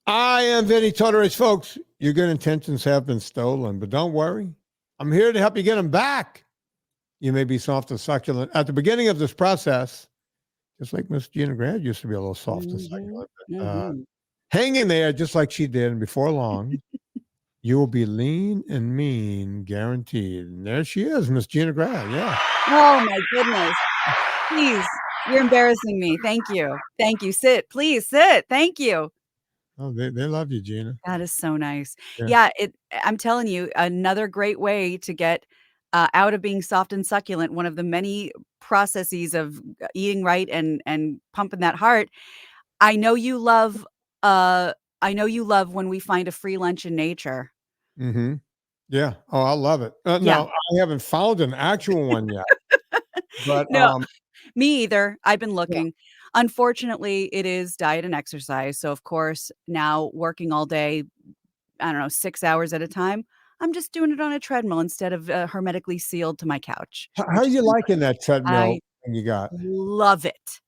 I am Vinnie Tortorich, folks. Your good intentions have been stolen, but don't worry. I'm here to help you get them back. You may be soft and succulent at the beginning of this process, just like Miss Gina Grad used to be a little soft and succulent. Hang in there, just like she did, and before long, you will be lean and mean, guaranteed. And there she is, Miss Gina Grad. Yeah. Oh my goodness. Please, you're embarrassing me. Thank you. Thank you. Sit, please sit. Thank you. Oh, they love you, Gina. That is so nice. Yeah. Yeah, I'm telling you, another great way to get out of being soft and succulent. One of the many processes of eating right and pumping that heart. I know you love. I know you love when we find a free lunch in nature. Mm-hmm. Yeah. Oh, I love it. Yeah. Now, I haven't found an actual one yet, but No, me either. I've been yeah. looking. Unfortunately, it is diet and exercise. So, of course, now working all day, I don't know, 6 hours at a time, I'm just doing it on a treadmill instead of hermetically sealed to my couch, How are which is you great. liking that treadmill I thing you got? love it.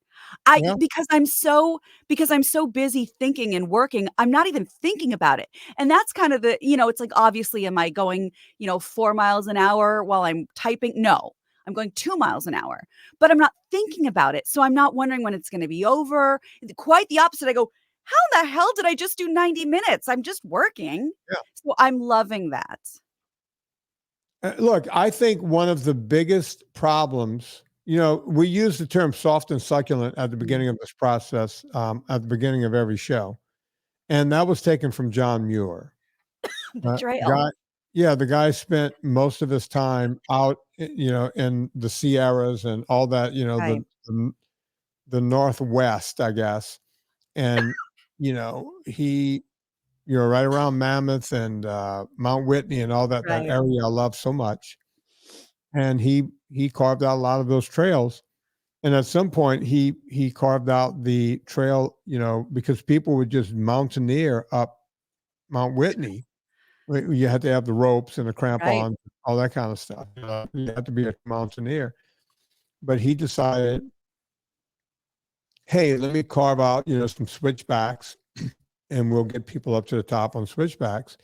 Yeah. Because I'm so busy thinking and working, I'm not even thinking about it. And that's kind of it's like, obviously, am I going, 4 miles an hour while I'm typing? No, I'm going 2 miles an hour, but I'm not thinking about it. So I'm not wondering when it's going to be over. Quite the opposite. I go, how the hell did I just do 90 minutes? I'm just working. Yeah. So I'm loving that. Look, I think one of the biggest problems, we use the term soft and succulent at the beginning of this process, at the beginning of every show. And that was taken from John Muir. The trail. The guy spent most of his time out, in the Sierras and all that, Right. the Northwest, I guess. And, he, right around Mammoth and Mount Whitney and all that Right. area I love so much. And he carved out a lot of those trails. And at some point he carved out the trail, because people would just mountaineer up Mount Whitney. You had to have the ropes and the Right. crampons, all that kind of stuff. You had to be a mountaineer. But he decided, hey, let me carve out, some switchbacks and we'll get people up to the top on switchbacks.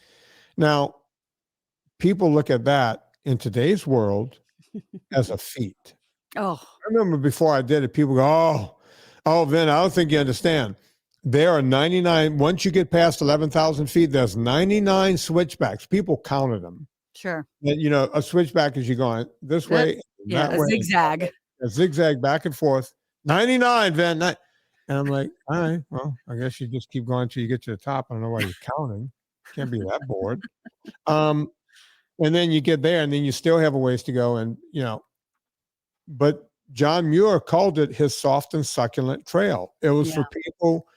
Now, people look at that in today's world as a feat. Oh, I remember before I did it, people go, oh, Vin, I don't think you understand. There are 99, once you get past 11,000 feet, there's 99 switchbacks. People counted them. sure. And, a switchback is you going this way, Yeah, that a way, zigzag. a zigzag back and forth. 99, Vin. And I'm like, all right, well, I guess you just keep going until you get to the top. I don't know why you're counting. Can't be that bored. And then you get there and then you still have a ways to go. And, but John Muir called it his soft and succulent trail. It was for people,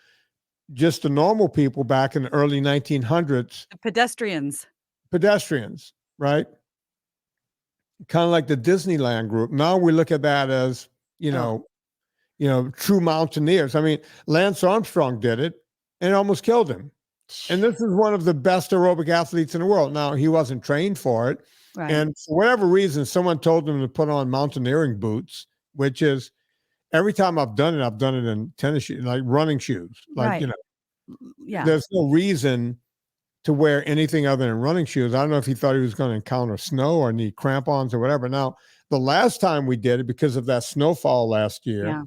just the normal people back in the early 1900s. Pedestrians, Right? Kind of like the Disneyland group. Now we look at that as, true mountaineers. I mean, Lance Armstrong did it and it almost killed him. And this is one of the best aerobic athletes in the world. Now, he wasn't trained for it. Right. And for whatever reason, someone told him to put on mountaineering boots, which is every time I've done it in tennis shoes, like running shoes. Like, right. Yeah. There's no reason to wear anything other than running shoes. I don't know if he thought he was going to encounter snow or need crampons or whatever. Now, the last time we did it, because of that snowfall last year,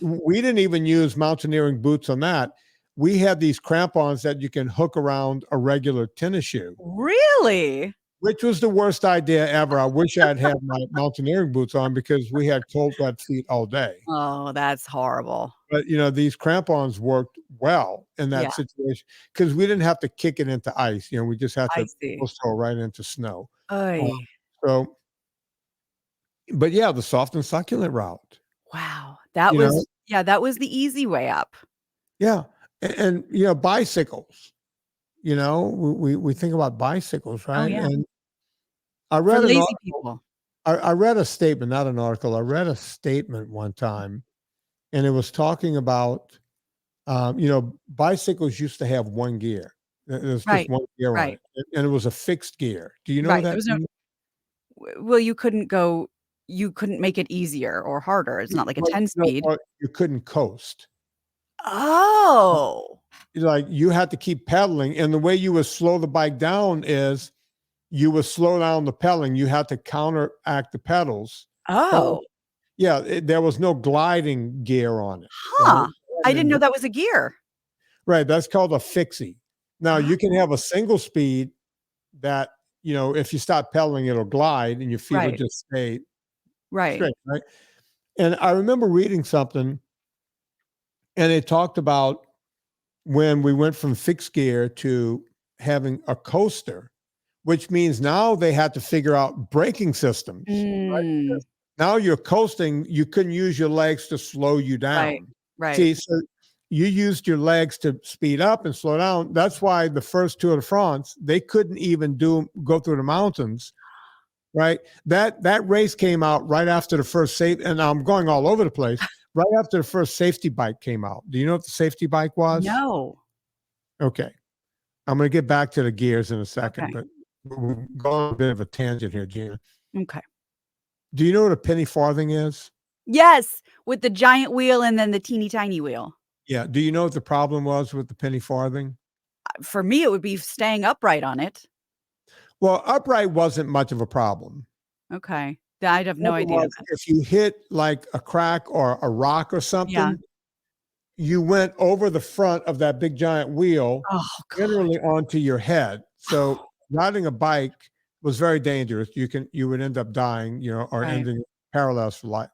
we didn't even use mountaineering boots on that. We had these crampons that you can hook around a regular tennis shoe. Really? Which was the worst idea ever. I wish I'd had my mountaineering boots on because we had cold, wet feet all day. Oh, that's horrible. But, these crampons worked well in that situation because we didn't have to kick it into ice. We just had to go right into snow. But the soft and succulent route. Wow. That was the easy way up. Yeah. And bicycles, we think about bicycles, right? Oh, yeah. And I read for lazy people. I read a statement, not an article. I read a statement one time, and it was talking about, bicycles used to have one gear. There's just one gear on it, and it was a fixed gear. Do you know that? Well, you couldn't make it easier or harder. It's not like a 10-speed. You couldn't coast. Oh. like you had to keep pedaling. And the way you would slow the bike down is you would slow down the pedaling. You had to counteract the pedals. Oh, Yeah, there was no gliding gear on it. huh. I didn't know that was a gear. Right. That's called a fixie. Now you can have a single speed that, if you stop pedaling, it'll glide and your feet will just stay straight. Right. And I remember reading something and it talked about when we went from fixed gear to having a coaster, which means now they had to figure out braking systems. Right? Now you're coasting, you couldn't use your legs to slow you down. Right. See, so you used your legs to speed up and slow down. That's why the first Tour de France, they couldn't even go through the mountains. Right. That race came out right after the first safety, and I'm going all over the place. Right after the first safety bike came out. Do you know what the safety bike was? No. Okay. I'm going to get back to the gears in a second, but we're going on a bit of a tangent here, Gina. Okay. Do you know what a penny farthing is? Yes, with the giant wheel and then the teeny tiny wheel. Yeah. Do you know what the problem was with the penny farthing? For me, it would be staying upright on it. Well, upright wasn't much of a problem. Okay. I'd have no idea. If you hit like a crack or a rock or something, you went over the front of that big giant wheel, generally onto your head. So riding a bike was very dangerous. You would end up dying, or ending paralyzed for life.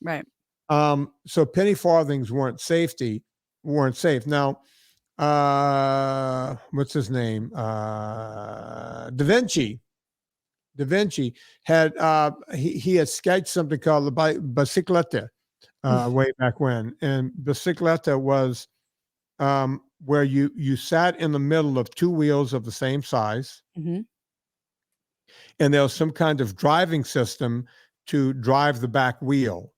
Right. So penny farthings weren't safe. Now, what's his name? Da Vinci had he had sketched something called the bicicletta way back when, and bicicletta was where you sat in the middle of two wheels of the same size, and there was some kind of driving system to drive the back wheel.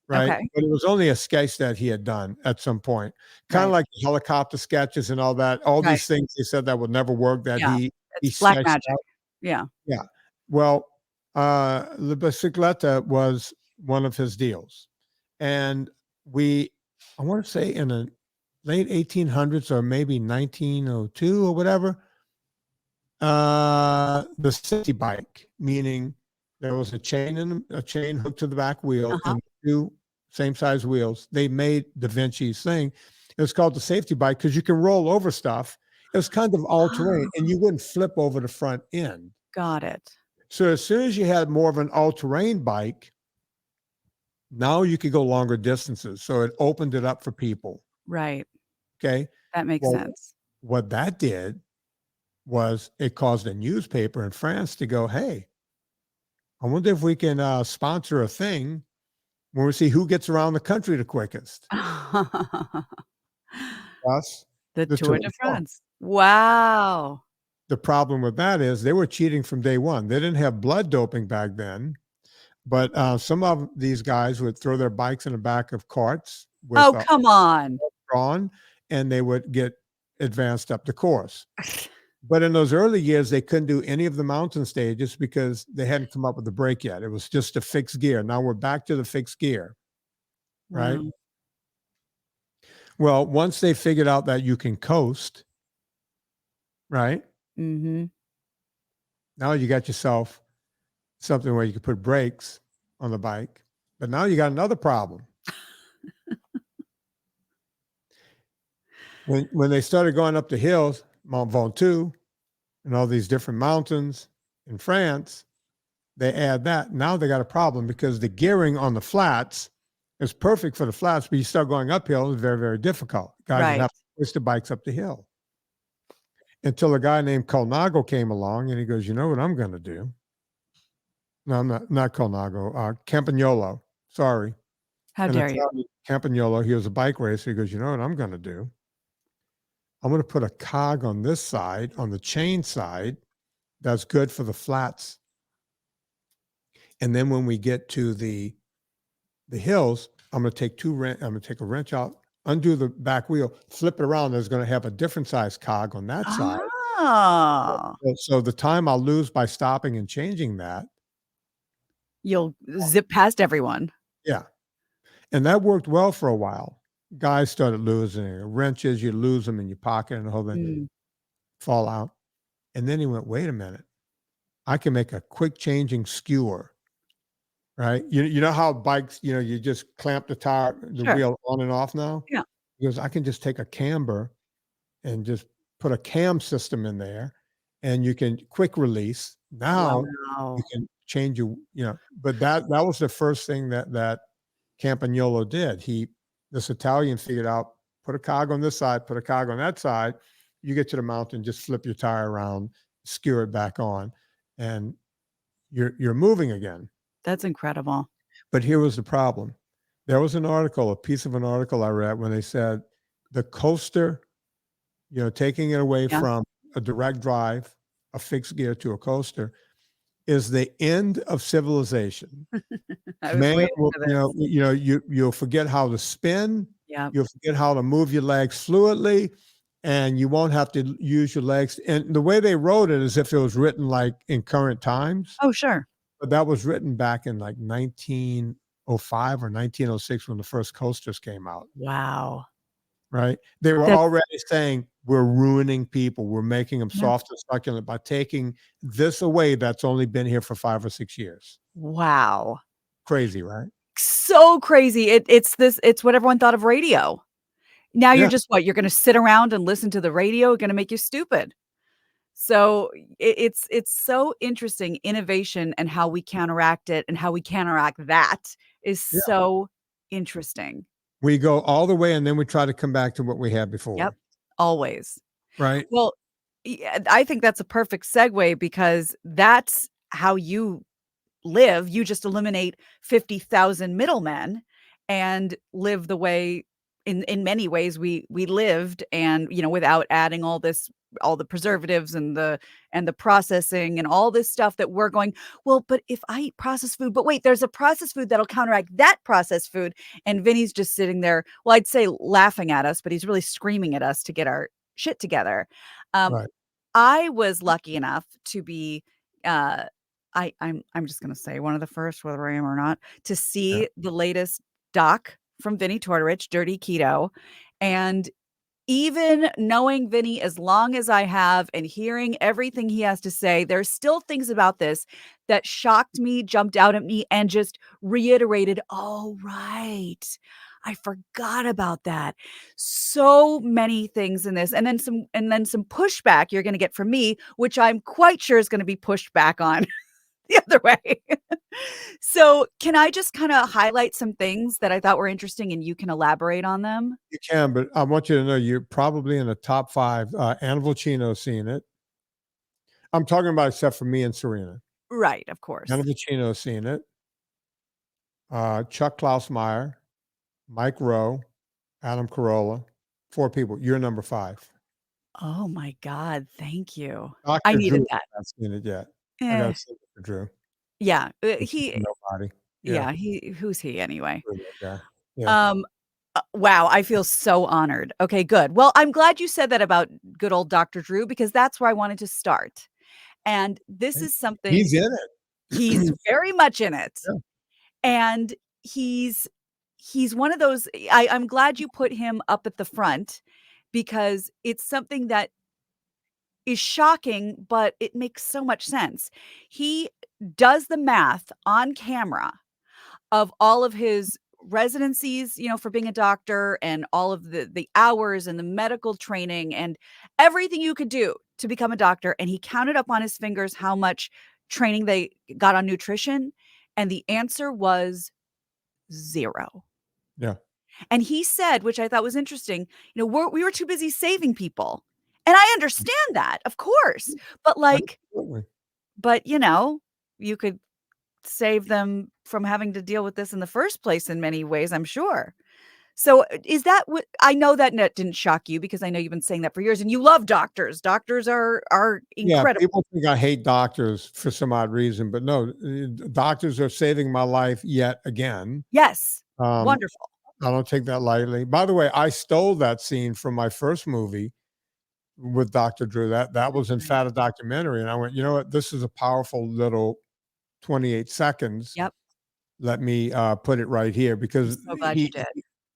Right. Okay. But it was only a sketch that he had done at some point, kind of like the helicopter sketches and all that. All these things he said that would never work, that he black magic. out. Yeah. Yeah. Well, the bicicletta was one of his deals. And I want to say in the late 1800s or maybe 1902 or whatever, the city bike, meaning there was a chain hooked to the back wheel and two same size wheels. They made Da Vinci's thing. It was called the safety bike because you can roll over stuff. It was kind of all terrain and you wouldn't flip over the front end. Got it. So as soon as you had more of an all-terrain bike, now you could go longer distances. So it opened it up for people. Right. Okay. That makes sense. What that did was it caused a newspaper in France to go, hey, I wonder if we can sponsor a thing where we see who gets around the country the quickest. Us. The Tour de France. Wow. The problem with that is they were cheating from day one. They didn't have blood doping back then, but some of these guys would throw their bikes in the back of carts. With, come on. Drawn, and they would get advanced up the course. But in those early years, they couldn't do any of the mountain stages because they hadn't come up with the brake yet. It was just a fixed gear. Now we're back to the fixed gear, right? Wow. Well, once they figured out that you can coast, right? Mm-hmm. Now you got yourself something where you can put brakes on the bike. But now you got another problem. When they started going up the hills, Mont Ventoux and all these different mountains in France, they add that. Now they got a problem because the gearing on the flats is perfect for the flats, but you start going uphill, it's very, very difficult. Guys have to push the bikes up the hill. Until a guy named Colnago came along and he goes, you know what I'm going to do? No, I'm not Colnago, Campagnolo. Sorry. How dare you? Campagnolo, he was a bike racer. He goes, you know what I'm going to do? I'm going to put a cog on this side, on the chain side, that's good for the flats. And then when we get to the hills, I'm going to take a wrench out, undo the back wheel, flip it around. There's going to have a different size cog on that side. Oh. So the time I'll lose by stopping and changing that, you'll zip past everyone. Yeah. And that worked well for a while. guys started losing it. Wrenches, you lose them in your pocket and the whole thing Mm, fall out. And then he went, wait a minute, I can make a quick changing skewer, right? You know how bikes, you just clamp the sure. wheel on and off now? Yeah. Because I can just take a camber and just put a cam system in there and you can quick release. Now you Wow. can change but that was the first thing that Campagnolo did. This Italian figured out, put a cog on this side, put a cog on that side. You get to the mountain, just flip your tire around, skewer it back on, and you're moving again. That's incredible. But here was the problem. There was a piece of an article I read when they said the coaster, taking it away Yeah. from a direct drive, a fixed gear to a coaster, is the end of civilization. I was Man waiting will, for this. you'll forget how to spin, Yeah. you'll forget how to move your legs fluidly, and you won't have to use your legs. And the way they wrote it is if it was written like in current times, Oh, sure. but that was written back in like 1905 or 1906 when the first coasters came out, Wow. right? They were That's already saying, we're ruining people. We're making them yeah. soft and succulent by taking this away that's only been here for 5 or 6 years. Wow. Crazy, right? So crazy. It's what everyone thought of radio. Now you're Yeah. just what? You're gonna sit around and listen to the radio, gonna make you stupid. So it's so interesting, innovation and how we counteract it and how we counteract that is Yeah. so interesting. We go all the way and then we try to come back to what we had Yep, before, always. right? Well, yeah, I think that's a perfect segue because that's how you live. You just eliminate 50,000 middlemen and live the way in many ways we lived and, without adding all the preservatives and the processing and all this stuff that we're going, well, but if I eat processed food, but wait, there's a processed food that'll counteract that processed food. And Vinny's just sitting there, well, I'd say laughing at us, but he's really screaming at us to get our shit together. Um, Right. I was lucky enough to be, uh, I'm just gonna say one of the first, whether I am or not, to Yeah. see the latest doc from Vinnie Tortorich, Dirty Keto, and even knowing Vinny as long as I have and hearing everything he has to say, there's still things about this that shocked me, jumped out at me, and just reiterated, "Oh, right. I forgot about that." So many things in this, and then some pushback you're gonna get from me, which I'm quite sure is gonna be pushed back on the other way. So, can I just kinda highlight some things that I thought were interesting and you can elaborate on them? You can, but I want you to know you're probably in the top 5. Anna Vocino's seen it. I'm talking about except for me and Serena. Right, of Anna course. Vocino's seen it. Chuck Klausmeyer, Mike Rowe, Adam Carolla. 4 people. You're number 5. Oh my god, thank you. I Dr. needed Drew that. has not seen it yet. I Eh, gotta see Dr. Drew. yeah, He's nobody. Yeah, yeah, who's he anyway? screw that guy. Yeah. Um, wow, I feel so honored. Okay, good. Well, I'm glad you said that about good old Dr. Drew because that's where I wanted to start. And this is something He's in it. he's very much in it. Yeah. And he's one of those I'm glad you put him up at the front because it's something that is shocking, but it makes so much sense. He does the math on camera of all of his residencies, for being a doctor and all of the hours and the medical training and everything you could do to become a doctor. And he counted up on his fingers how much training they got on nutrition. And the answer was 0. Yeah. And he said, which I thought was interesting, we were too busy saving people. And I understand that, of course. But Absolutely. you could save them from having to deal with this in the first place in many ways, I'm sure. So is that what I know that didn't shock you because I know you've been saying that for years and you love doctors. Doctors are Yeah, incredible. people think I hate doctors for some odd reason, but no, doctors are saving my life yet again. Yes. Um, Wonderful. I don't take that lightly. By the way, I stole that scene from my first movie with Dr. Drew. That was in Right. fact a documentary, and I went, you know what? This is a powerful little 28 seconds. Yep. Let me put it right here I'm because so glad you did.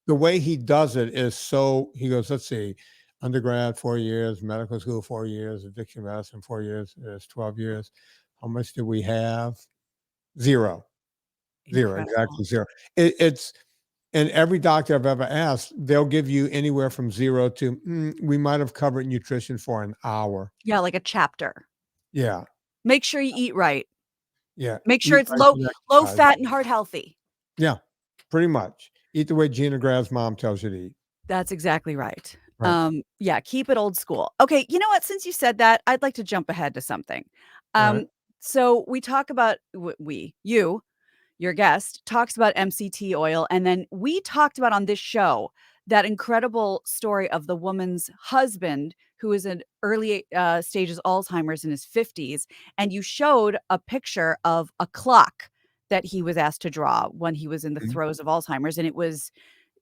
the way he does it is so, he goes, let's see, undergrad 4 years, medical school 4 years, addiction medicine 4 years, it's 12 years. How much did we have? Zero. Zero, Incredible. exactly zero. It's, and every doctor I've ever asked, they'll give you anywhere from 0 to, we might have covered nutrition for an hour. Yeah, like a chapter. Yeah. Make sure you eat right. Yeah. Make sure Eat it's right low and low exercise. fat and heart healthy. Yeah, pretty much. Eat the way Gina Grad's mom tells you to eat. That's exactly right. Right. Yeah, keep it old school. Okay, you know what? Since you said that, I'd like to jump ahead to something. All right. So we talk about you, your guest, talks about MCT oil, and then we talked about on this show that incredible story of the woman's husband who is in early stages Alzheimer's in his 50s, and you showed a picture of a clock that he was asked to draw when he was in the Mhm. throes of Alzheimer's, and it was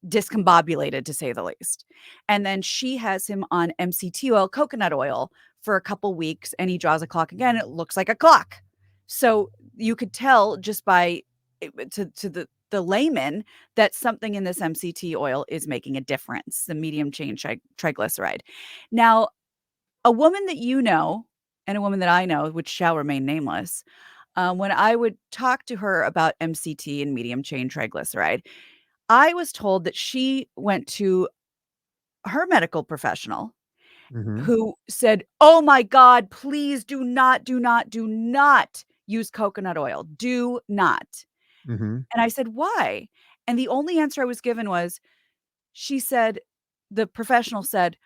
discombobulated, to say the least. And then she has him on MCT oil, coconut oil, for a couple weeks, and he draws a clock again. It looks like a clock. So you could tell just by to the layman that something in this MCT oil is making a difference, the medium chain triglyceride. Now, a woman that you know and a woman that I know, which shall remain nameless, when I would talk to her about MCT and medium chain triglyceride, I was told that she went to her medical professional Mhm. who said, "Oh my God, please do not, do not, do not use coconut oil. Do not." Mhm. And I said, "Why?" And the only answer I was given was, she said, the professional said,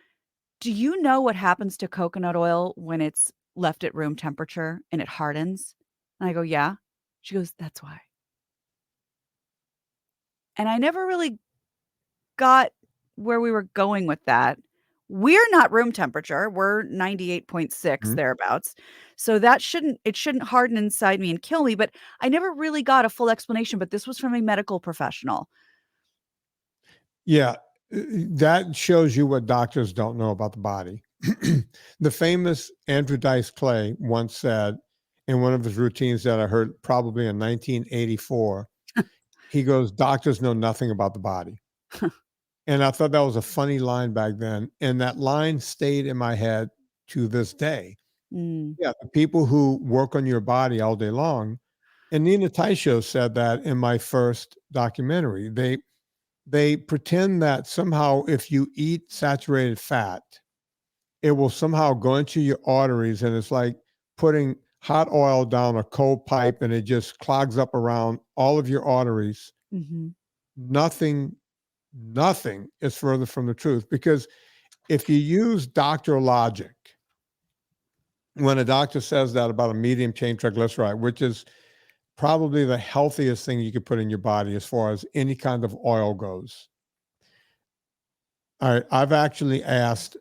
"Do you know what happens to coconut oil when it's left at room temperature and it hardens?" And I go, "Yeah." She goes, "That's why." And I never really got where we were going with that. We're not room temperature. We're 98.6 Mhm. thereabouts. So that shouldn't harden inside me and kill me, but I never really got a full explanation, but this was from a medical professional. Yeah, that shows you what doctors don't know about the body. The famous Andrew Dice Clay once said in one of his routines that I heard probably in 1984, he goes, doctors know nothing about the body. And I thought that was a funny line back then. And that line stayed in my head to this day. Mm, Yeah, the people who work on your body all day long. And Nina Taisho said that in my first documentary. They pretend that somehow if you eat saturated fat, it will somehow go into your arteries, and it's like putting hot oil down a cold pipe and it just clogs up around all of your arteries. mhm. Nothing, nothing is further from the truth, because if you use doctor logic, when a doctor says that about a medium chain triglyceride, which is probably the healthiest thing you could put in your body as far as any kind of oil goes. All right, I've actually asked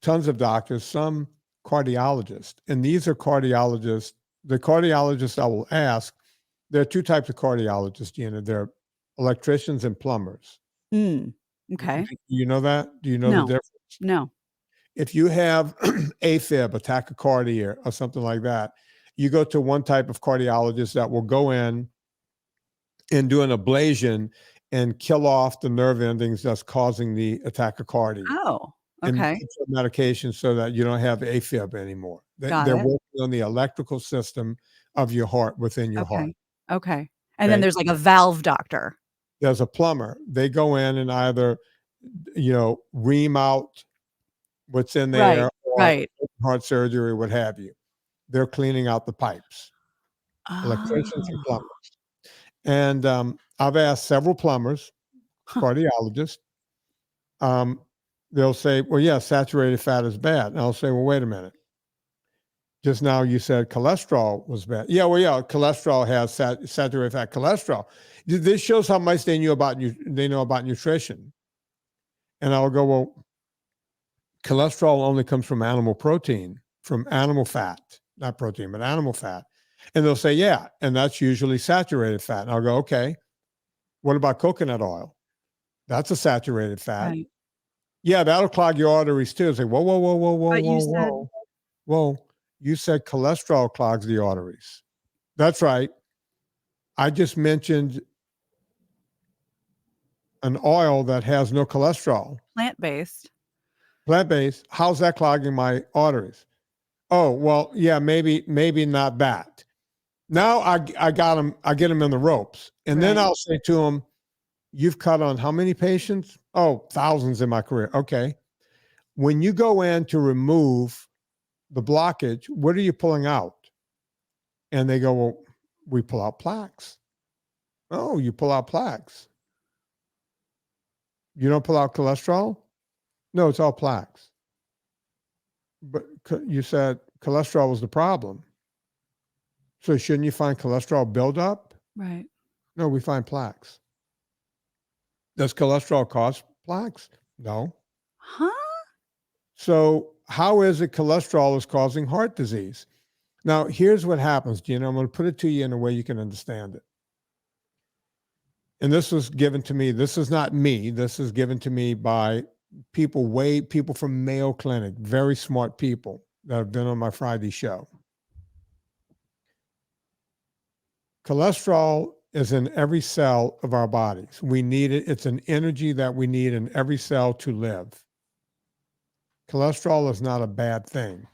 tons of doctors, some cardiologists, and these are cardiologists. The cardiologists I will ask, there are two types of cardiologists, Gina. They're electricians and plumbers. Mm, Do okay. you know that? Do you know the No, difference? no. If you have AFib, a tachycardia, or something like that, you go to one type of cardiologist that will go in and do an ablation and kill off the nerve endings that's causing the tachycardia Oh, and okay. get your medication so that you don't have AFib anymore. Got They're it. working on the electrical system of your heart within your heart. Okay. Okay. And then Okay. there's like a valve doctor. There's a plumber. They go in and either, ream out what's in Right, there or right. heart surgery, what have you. They're cleaning out the pipes, electricians and Oh. plumbers. And I've asked several plumbers, Huh. cardiologists, um, they'll say, well, yeah, saturated fat is bad. And I'll say, well, wait a minute. Just now you said cholesterol was bad. Yeah, well, yeah, cholesterol has saturated fat cholesterol. This shows how much they know about nutrition. And I'll go, well, cholesterol only comes from animal protein, from animal fat, not protein, but animal fat. And they'll say, yeah, and that's usually saturated fat. And I'll go, okay, what about coconut oil? That's a saturated fat. Right. Yeah, that'll clog your arteries too. Say, whoa, whoa, whoa, whoa, whoa, But you whoa, said whoa. Whoa, you said cholesterol clogs the arteries. That's right. I just mentioned an oil that has no cholesterol, Plant-based. plant-based, how's that clogging my arteries? Oh, well, yeah, maybe not that. Now I get them in the ropes. And then Right. I'll say to them, you've cut on how many patients? Oh, thousands in my career. Okay. When you go in to remove the blockage, what are you pulling out? And they go, well, we pull out plaques. Oh, you pull out plaques. You don't pull out cholesterol? No, it's all plaques. But you said cholesterol was the problem. So shouldn't you find cholesterol buildup? Right. No, we find plaques. Does cholesterol cause plaques? No. Huh? So how is it cholesterol is causing heart disease? Now, here's what happens, Gina. I'm going to put it to you in a way you can understand it. And this was given to me. This is not me. This is given to me by people from Mayo Clinic, very smart people that have been on my Friday show. Cholesterol is in every cell of our bodies. We need it. It's an energy that we need in every cell to live. Cholesterol is not a bad thing.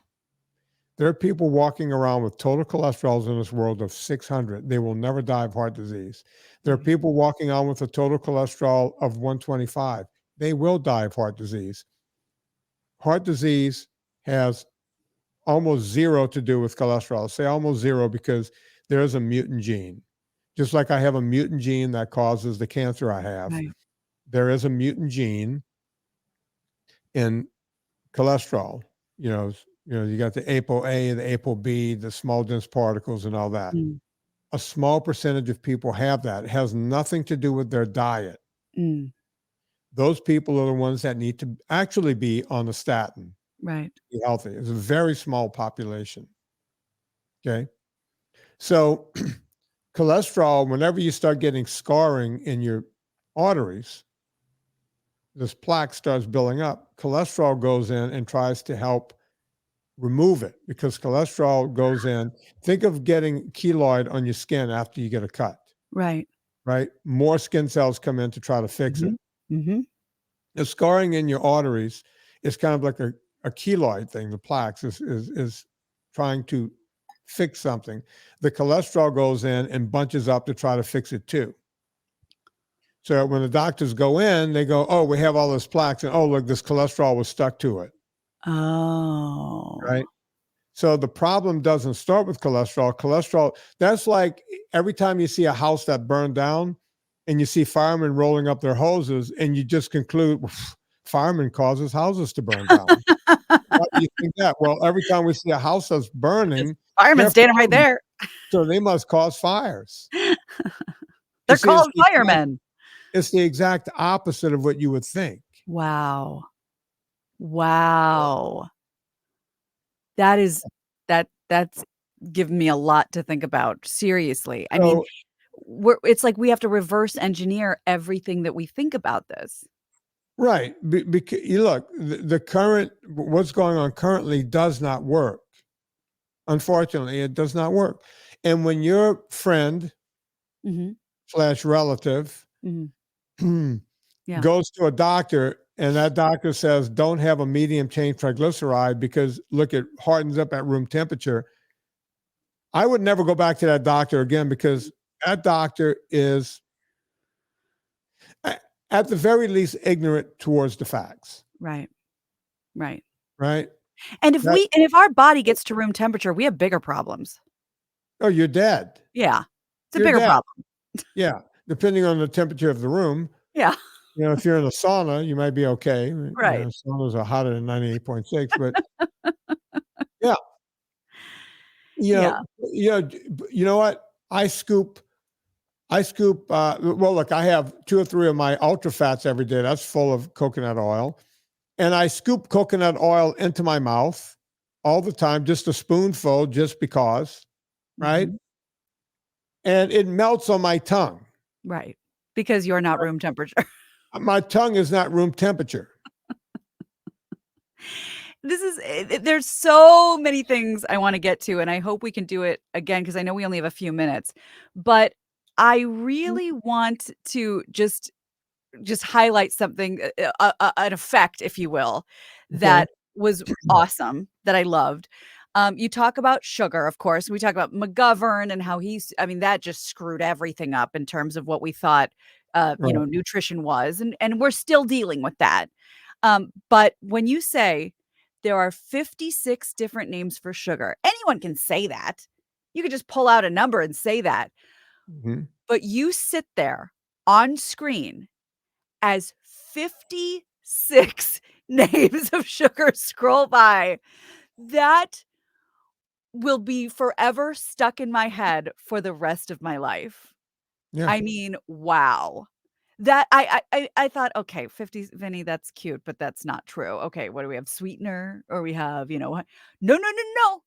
There are people walking around with total cholesterols in this world of 600. They will never die of heart disease. There are people walking on with a total cholesterol of 125. They will die of heart disease. Heart disease has almost zero to do with cholesterol. I say almost zero because there is a mutant gene. Just like I have a mutant gene that causes the cancer I have, Right. there is a mutant gene in cholesterol. You got the ApoA, the ApoB, the small dense particles and all that. Mm. A small percentage of people have that. It has nothing to do with their diet. Mm. Those people are the ones that need to actually be on a statin. Right. To be healthy. It's a very small population. Okay. So cholesterol, whenever you start getting scarring in your arteries, this plaque starts building up. Cholesterol goes in and tries to help remove it because cholesterol goes in. Think of getting keloid on your skin after you get a cut. Right. Right? More skin cells come in to try to fix it. Mm-hmm. The scarring in your arteries is kind of like a keloid thing. The plaques is trying to fix something. The cholesterol goes in and bunches up to try to fix it too. So when the doctors go in, they go, oh, we have all this plaques, and oh, look, this cholesterol was stuck to it. Oh. Right. So the problem doesn't start with cholesterol. Cholesterol, that's like every time you see a house that burned down and you see firemen rolling up their hoses and you just conclude, firemen causes houses to burn down. Why do you think that? Well, every time we see a house that's burning, Firemen standing right there. so they must cause fires. They're called firemen. It's the exact opposite of what you would think. Wow. That's given me a lot to think about. Seriously. I mean, it's like we have to reverse engineer everything that we think about this. Right. Because you look, the current, what's going on currently does not work. Unfortunately, it does not work. And when your friend / relative goes to a doctor and that doctor says, don't have a medium chain triglyceride because look, it hardens up at room temperature. I would never go back to that doctor again because that doctor is at the very least ignorant towards the facts. Right. Right. Right. And if our body gets to room temperature, we have bigger problems. Oh, you're dead. Yeah. It's a bigger problem. Yeah. Depending on the temperature of the room. Yeah. If you're in a sauna, you might be okay. Right. Saunas are hotter than 98.6, but yeah. You know what? I scoop, well, look, I have 2 or 3 of my ultra fats every day. That's full of coconut oil. And I scoop coconut oil into my mouth all the time, just a spoonful, just because, right? And it melts on my tongue. Right. Because you're not room temperature. My tongue is not room temperature. There's so many things I want to get to, and I hope we can do it again because I know we only have a few minutes. But I really want to just just highlight something, an effect, if you will, Okay. that was awesome, that I loved. You talk about sugar, of course. We talk about McGovern and how I mean, that just screwed everything up in terms of what we thought, Right. nutrition was, and we're still dealing with that. But when you say there are 56 different names for sugar, anyone can say that. You could just pull out a number and say that. Mhm. But you sit there on screen as 56 names of sugar scroll by. That will be forever stuck in my head for the rest of my life. Yeah. I mean, wow. That I thought, okay, 50, Vinny, that's cute, but that's not true. Okay, what do we have? Sweetener, or we have, no, no, no, no.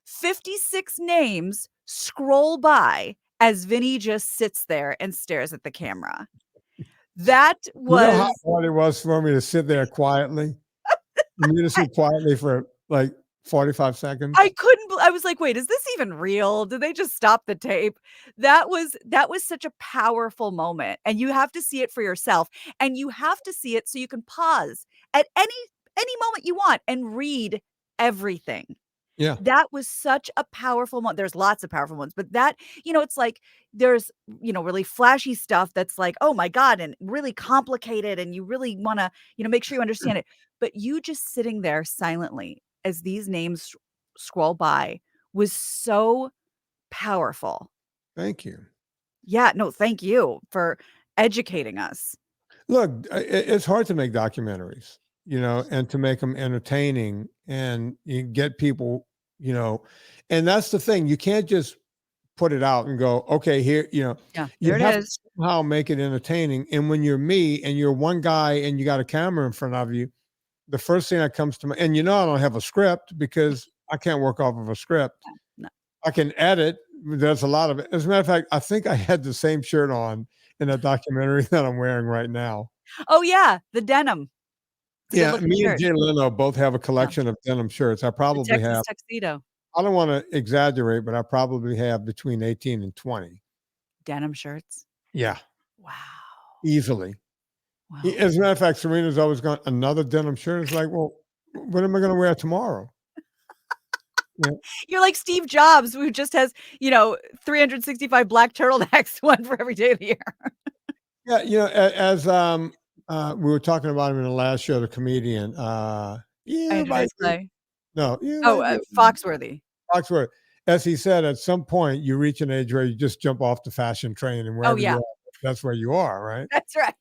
56 names scroll by as Vinny just sits there and stares at the camera. That You know how was hard it was for me to sit there quietly? For me to sit quietly for like 45 seconds? I was like, "Wait, is this even real? Did they just stop the tape?" That was such a powerful moment, and you have to see it for yourself, and you have to see it so you can pause at any moment you want and read everything. Yeah. That was such a powerful moment. There's lots of powerful ones, but that, it's like there's, really flashy stuff that's like, "Oh my god," and really complicated, and you really wanna, make sure you understand it. But you just sitting there silently as these names scroll by was so powerful. Thank you. Yeah, no, thank you for educating us. Look, it's hard to make documentaries, and to make them entertaining and you get people, and that's the thing. You can't just put it out and go, okay, here, Yeah, you there it have to is. somehow make it entertaining. And when you're me and you're one guy and you got a camera in front of you, the first thing that comes to mind, and I don't have a script because I can't work off of a script. No. I can edit. There's a lot of it. As a matter of fact, I think I had the same shirt on in a documentary that I'm wearing right now. Oh, yeah, the denim. It's a good Yeah, looking me and shirt. Jay Leno both have a Yeah, collection of denim shirts. I the probably Texas have, tuxedo. I don't want to exaggerate, but I probably have between 18 and 20. Denim shirts. Yeah, Wow. easily. Wow. As a matter of fact, Serena's always got another denim shirt. It's like, well, what am I going to wear tomorrow? Yeah. You're like Steve Jobs, who just has, 365 black turtlenecks, one for every day of the year. Yeah, as we were talking about him in the last show, the comedian, you Andrew Dice might be, Clay. no, you Oh, might be Foxworthy. Foxworth. As he said, at some point you reach an age where you just jump off the fashion train, and Oh, wherever you yeah, are, that's where you are, right? that's right.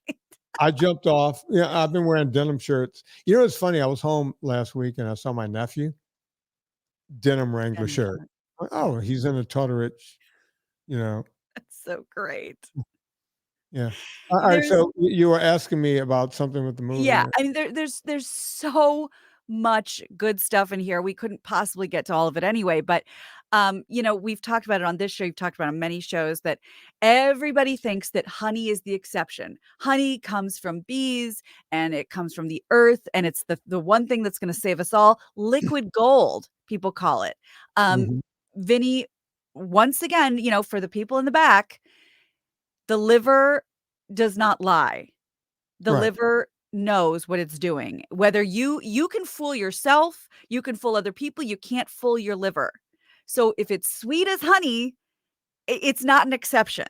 I jumped off. Yeah, I've been wearing denim shirts. It's funny. I was home last week and I saw my nephew, denim Wrangler Denim shirt. shirt. Oh, he's in a Tortorich, you know. That's so great. Yeah. All right. There's So you were asking me about something with the movie. Yeah, I mean, there's so much good stuff in here. We couldn't possibly get to all of it anyway, but, we've talked about it on this show, you've talked about it on many shows, that everybody thinks that honey is the exception. Honey comes from bees, and it comes from the earth, and it's the one thing that's gonna save us all. Liquid gold, people call it. Um, Mhm. Vinny, once again, for the people in the back, the liver does not lie. The Right. liver knows what it's doing. Whether you can fool yourself, you can fool other people, you can't fool your liver. So if it's sweet as honey, it's not an exception.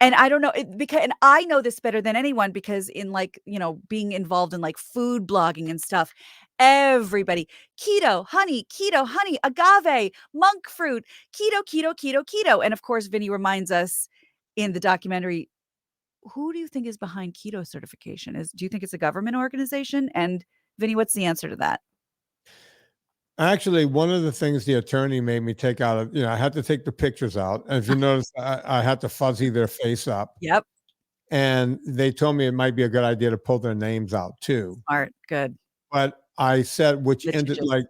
And I don't know because and I know this better than anyone because in like, being involved in like food blogging and stuff, everybody keto, honey, agave, monk fruit, keto, keto, keto, keto. And of course, Vinny reminds us in the documentary, who do you think is behind keto certification? Do you think it's a government organization? And Vinny, what's the answer to that? Actually, one of the things the attorney made me take out of, I had to take the pictures out. And if you notice, I had to fuzzy their face up. Yep. And they told me it might be a good idea to pull their names out too. Smart. Good. But I said, which ended Litigious. like,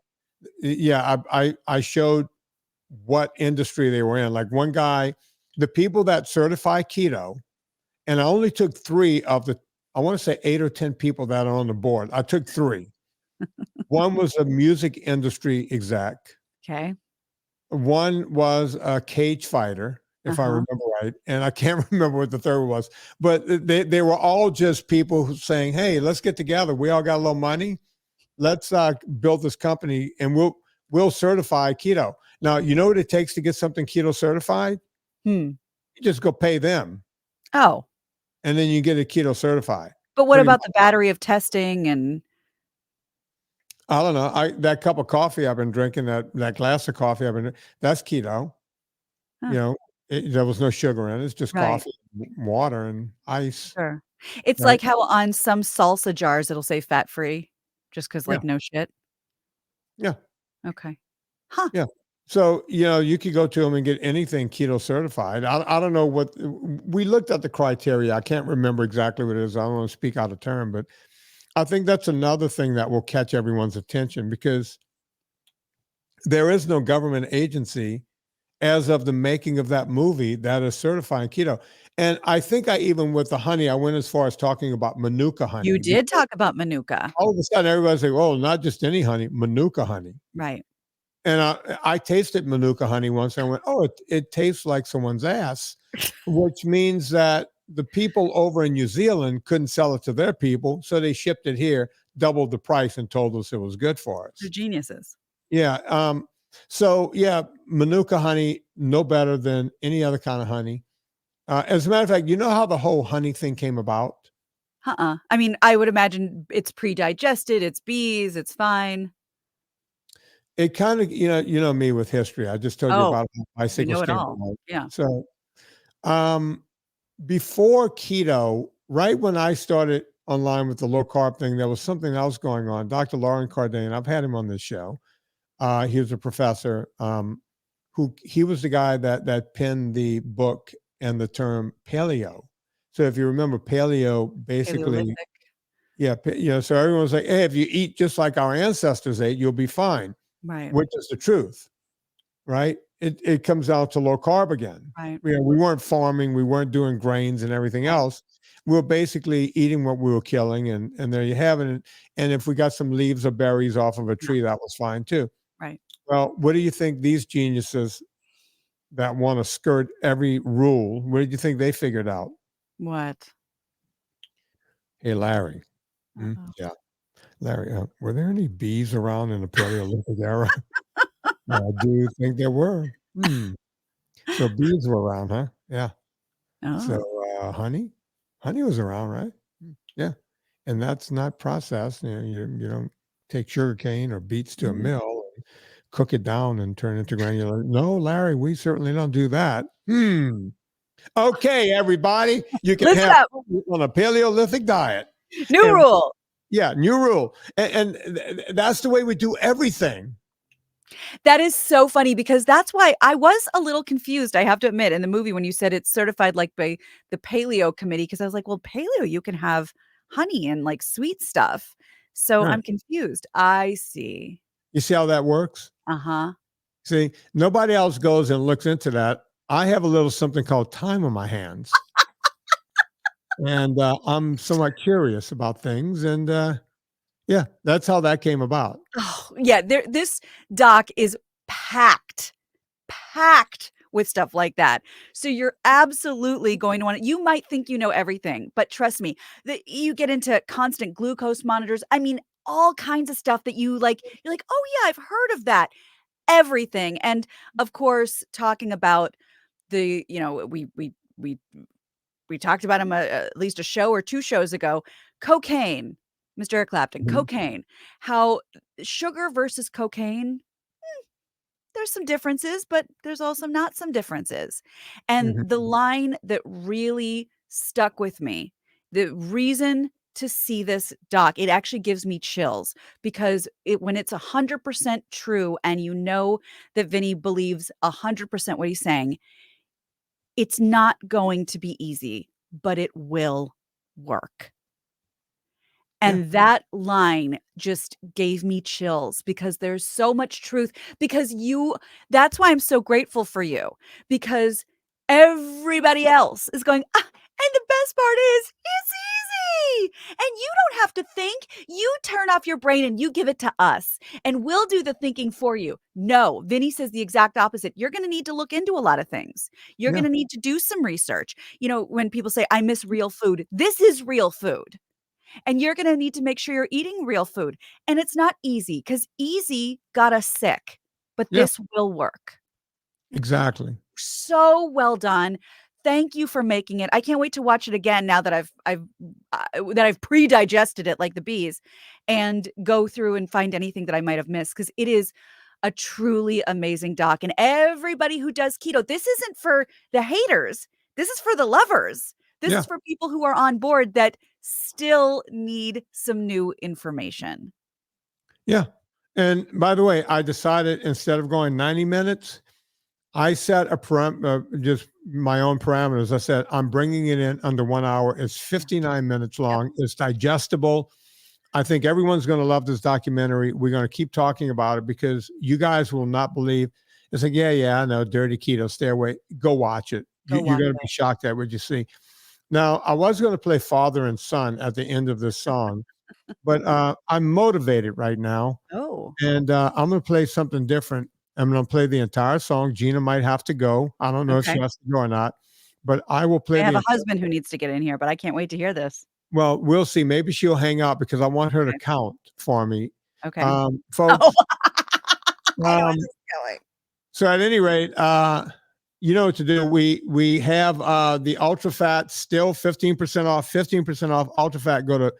yeah, I showed what industry they were in. Like one guy, the people that certify keto, and I only took 3 of the, I want to say 8 or 10 people that are on the board. I took 3. One was a music industry exec. Okay. One was a cage fighter, if I Uh-huh. remember right? And I can't remember what the third one was, but they were all just people who saying, "Hey, let's get together. We all got a little money. Let's build this company, and we'll certify keto." Now, you know what it takes to get something keto certified? Hmm. You just go pay them, Oh, and then you get it keto certified. but what Pretty about much. the battery of testing and I don't know. That cup of coffee I've been drinking, that glass of coffee that's keto. Huh. You know, there was no sugar in it. It's just Right. coffee, water, and ice. Sure. It's Right? like how on some salsa jars it'll say fat free just 'cause Yeah, like no shit. yeah, Okay. Huh. yeah. So you could go to them and get anything keto certified. I don't know what we looked at the criteria. I can't remember exactly what it is. I don't want to speak out of turn, but I think that's another thing that will catch everyone's attention because there is no government agency as of the making of that movie that is certifying keto. And I think I even with the honey, I went as far as talking about Manuka You honey did because talk about Manuka. all of a sudden everybody's like, "Oh, not just any honey, Manuka honey." Right. And I tasted Manuka honey once and I went, "Oh, it tastes like someone's ass," which means that the people over in New Zealand couldn't sell it to their people, so they shipped it here, doubled the price, and told us it was good for They're us. geniuses. Yeah. So yeah, Manuka honey, no better than any other kind of honey. As a matter of fact, you know how the whole honey thing came about? Uh-uh. I mean, I would imagine it's pre-digested, it's bees, it's fine. It kind of, you know me with history. I just told you Oh, about how you know bicycles it came all. about. Yeah. So, um, before keto, right when I started online with the low carb thing, there was something else going on. Dr. Lauren Cardane, I've had him on this show. He was a professor who he was the guy that penned the book and the term paleo. So if you remember, paleo basically, Paleolithic. yeah, so everyone's like, hey, if you eat just like our ancestors ate, you'll be fine, Right. which is the truth, right? It comes out to low carb again. Right. We weren't farming, we weren't doing grains and everything Right. else. We were basically eating what we were killing, and there you have it. And if we got some leaves or berries off of a Yeah. tree, that was fine too. Right. Well, what do you think these geniuses that want to skirt every rule, what did you think they figured out? What? Hey, Larry. Uh-oh. Yeah, Larry, were there any bees around in the Paleolithic era? I do think there were. So bees were around, huh? Yeah. So Oh. honey was around, right? Yeah. And that's not processed. You don't take sugar cane or beets to a Mm. mill and cook it down and turn it into granular. No, Larry, we certainly don't do that. Okay, everybody, you can Listen have up. on a Paleolithic diet. New And rule. yeah, new rule. And that's the way we do everything. That is so funny because that's why I was a little confused, I have to admit, in the movie when you said it's certified like by the paleo committee, because I was like, well, paleo, you can have honey and like sweet stuff. So Right. I'm confused. I see. You see how that works? Uh-huh. See, nobody else goes and looks into that. I have a little something called time on my hands. And I'm somewhat curious about things. And yeah, that's how that came about. Oh, yeah, this doc is packed, packed with stuff like that. So you're absolutely going to want you might think you know everything, but trust me, that you get into constant glucose monitors. I mean, all kinds of stuff that you're like, "Oh yeah, I've heard of that." Everything. And of course, talking about we talked about him at least a show or 2 shows ago, cocaine, Mr. Eric Clapton, Mhm. cocaine, how sugar versus cocaine, there's some differences, but there's also not some differences. And Mhm. the line that really stuck with me, the reason to see this doc, it actually gives me chills because when it's 100% true and you know that Vinnie believes 100% what he's saying, it's not going to be easy, but it will work. Yeah. And that line just gave me chills because there's so much truth because that's why I'm so grateful for you because everybody else is going, and the best part is it's And you don't have to think. You turn off your brain and you give it to us, and we'll do the thinking for you. No, Vinnie says the exact opposite. You're going to need to look into a lot of things. You're Yeah. going to need to do some research. When people say, I miss real food, this is real food. And you're going to need to make sure you're eating real food. And it's not easy, because easy got us sick, but Yeah. this will work. Exactly. So well done. Thank you for making it. I can't wait to watch it again now that I've pre-digested it like the bees, and go through and find anything that I might have missed, because it is a truly amazing doc. And everybody who does keto, this isn't for the haters. This is for the lovers. This Yeah. is for people who are on board that still need some new information. Yeah. And by the way, I decided instead of going 90 minutes, I set just my own parameters. I said, I'm bringing it in under 1 hour. It's 59 minutes long. Yep. It's digestible. I think everyone's going to love this documentary. We're going to keep talking about it, because you guys will not believe. It's like, yeah, I know, dirty keto, stay away. Go watch it. You're going to be shocked at what you see. Now, I was going to play Father and Son at the end of this song, but I'm motivated right now. Oh. And I'm going to play something different. I'm going to play the entire song. Gina might have to go. I don't know if she has to go or not, but I will play. I have a husband who needs to get in here, but I can't wait to hear this. Well, we'll see. Maybe she'll hang out, because I want her to count for me. Okay. Folks. I know where this is going. So at any rate, you know what to do. We have the ultra fat still 15% off, 15% off ultra fat. Go to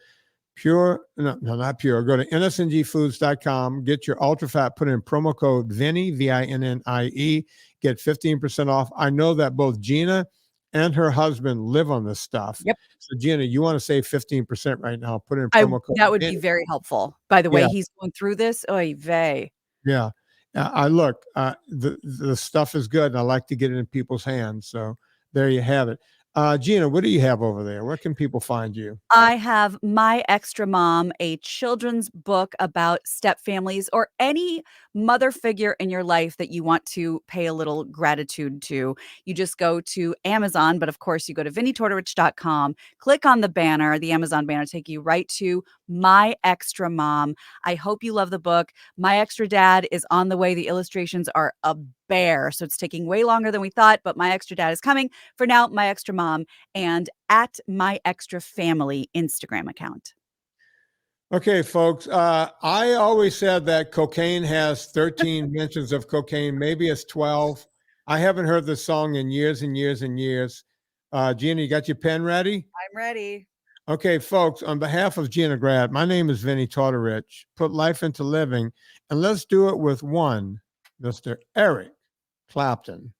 not Pure. Go to nsngfoods.com, get your ultra fat, put in promo code Vinnie, Vinnie, get 15% off. I know that both Gina and her husband live on this stuff. Yep. So Gina, you want to save 15% right now, put in promo code. That would be very helpful. By the way, he's going through this. Oy vey. Yeah. The stuff is good, and I like to get it in people's hands. So there you have it. Gina, what do you have over there? Where can people find you? I have My Extra Mom, a children's book about step families, or any mother figure in your life that you want to pay a little gratitude to. You just go to Amazon, but of course you go to vinnietortorich.com, click on the banner, the Amazon banner, take you right to My Extra Mom. I hope you love the book. My Extra Dad is on the way. The illustrations are a bear, so it's taking way longer than we thought, but My Extra Dad is coming. For now, My Extra Mom, and at My Extra Family Instagram account. Okay, folks. I always said that cocaine has 13 mentions of cocaine. Maybe it's 12. I haven't heard this song in years and years and years. Gina, you got your pen ready? I'm ready. Okay, folks, on behalf of Gina Grad, my name is Vinnie Tortorich. Put life into living, and let's do it with one, Mr. Eric Clapton.